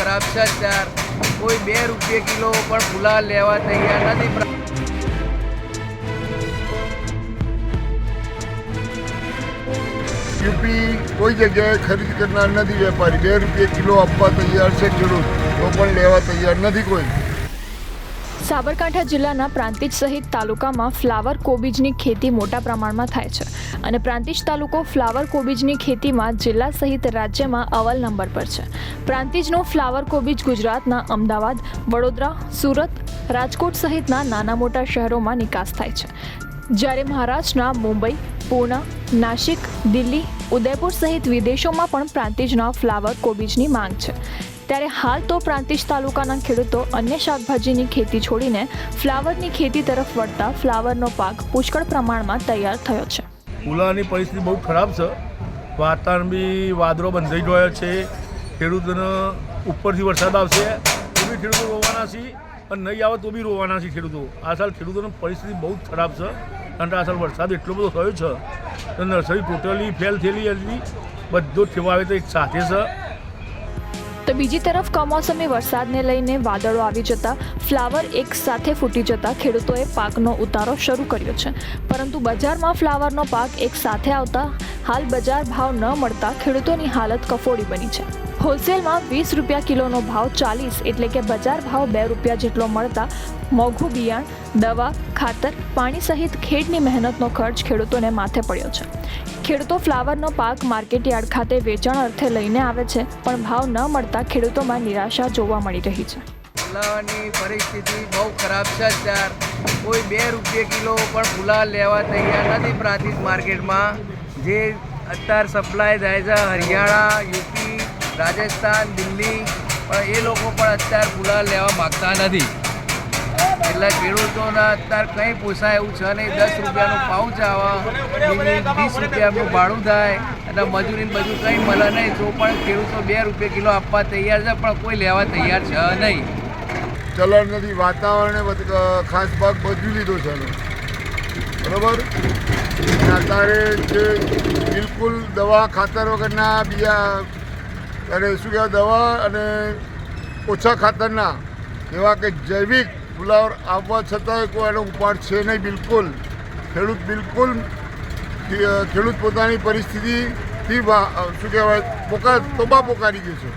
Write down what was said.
ખરાબ છે અત્યારે. કોઈ 2 રૂપિયા કિલો પણ ફૂલા લેવા તૈયાર નથી. યુપી કોઈ જગ્યાએ ખરીદ કરનાર નથી. વેપારી 2 રૂપિયા કિલો આપવા તૈયાર છે, ખેડૂત તો પણ લેવા તૈયાર નથી કોઈ. સાબરકાંઠા જિલ્લાના પ્રાંતિજ સહિત તાલુકામાં ફ્લાવર કોબીજની ખેતી મોટા પ્રમાણમાં થાય છે અને પ્રાંતિજ તાલુકો ફ્લાવર કોબીજની ખેતીમાં જિલ્લા સહિત રાજ્યમાં અવ્વલ નંબર પર છે. પ્રાંતિજનું ફ્લાવર કોબીજ ગુજરાતના અમદાવાદ, વડોદરા, સુરત, રાજકોટ સહિતના નાના મોટા શહેરોમાં નિકાસ થાય છે, જ્યારે મહારાષ્ટ્રના મુંબઈ, પૂના, નાસિક, દિલ્હી, ઉદયપુર સહિત વિદેશોમાં પણ પ્રાંતિજના ફ્લાવર કોબીજની માંગ છે. ત્યારે હાલ તો પ્રાંતિજ તાલુકાના ખેડૂતો અન્ય શાકભાજીની ખેતી છોડીને ફ્લાવરની ખેતી તરફ વળતા ફ્લાવરનો પાક પુષ્કળ પ્રમાણમાં તૈયાર થયો છે. ફૂલાની પરિસ્થિતિ બહુ ખરાબ છે. વાતાવરણ બી વાદળો બંધાઈ ગયો છે. ખેડૂતોને ઉપરથી વરસાદ આવશે તો બી ખેડૂતો રોવાના છે અને નહીં આવે તો બી રોવાના છે ખેડૂતો. આ સાલ ખેડૂતોની પરિસ્થિતિ બહુ જ ખરાબ છે કારણ કે આ સાલ વરસાદ એટલો બધો થયો છે તો નર્સરી ટોટલી ફેલ થયેલી હતી. બધું ઠેવા આવે તો એક સાથે છે. તો બીજી તરફ કમોસમી વરસાદને લઈને વાદળો આવી જતા ફ્લાવર એક સાથે ફૂટી જતા ખેડૂતોએ પાકનો ઉતારો શરૂ કર્યો છે, પરંતુ બજારમાં ફ્લાવરનો પાક એક સાથે આવતા હાલ બજાર ભાવ ન મળતા ખેડૂતોની હાલત કફોડી બની છે. હોલસેલમાં 20 રૂપિયા કિલોનો ભાવ 40 એટલે કે બજાર ભાવ 2 રૂપિયા જેટલો મળતા મોંઘું બિયાણ, દવા, ખાતર, પાણી સહિત ખેડની મહેનતનો ખર્ચ ખેડૂતોને માથે પડ્યો છે. ખેડૂતો ફ્લાવરનો પાક માર્કેટયાર્ડ ખાતે વેચાણ અર્થે લઈને આવે છે, પણ ભાવ ન મળતા ખેડૂતોમાં નિરાશા જોવા મળી રહી છે. ફૂલાની પરિસ્થિતિ બહુ ખરાબ છે અત્યારે. કોઈ 2 રૂપિયા કિલો પણ ફૂલા લેવા તૈયાર નથી. પ્રાંતિજ માર્કેટમાં જે અત્યારે સપ્લાય થાય છે હરિયાણા, યુપી, રાજસ્થાન, દિલ્હી, પણ એ લોકો પણ અત્યારે ફૂલા લેવા માગતા નથી. એટલે ખેડૂતોના અત્યારે કંઈ પોસાય એવું છે નહીં. 10 રૂપિયાનું પાઉચ આવે, 20 રૂપિયાનું ભાડું થાય અને મજૂરી બધું કંઈ મળે નહીં, તો પણ ખેડૂતો 2 રૂપિયા કિલો આપવા તૈયાર છે, પણ કોઈ લેવા તૈયાર છે નહીં. ચલણ નથી. વાતાવરણે ખાસ ભાગ ભજવી લીધો છે બરાબર. અત્યારે જે બિલકુલ દવા ખાતર વગરના બિયા અને શું કહેવાય દવા અને ઓછા ખાતરના એવા કે જૈવિક ફુલાવર આવવા છતાંય કોઈ એનો ઉપાડ છે નહીં બિલકુલ. ખેડૂત પોતાની પરિસ્થિતિથી શું કહેવાય તોબા પોકારી ગયું છે.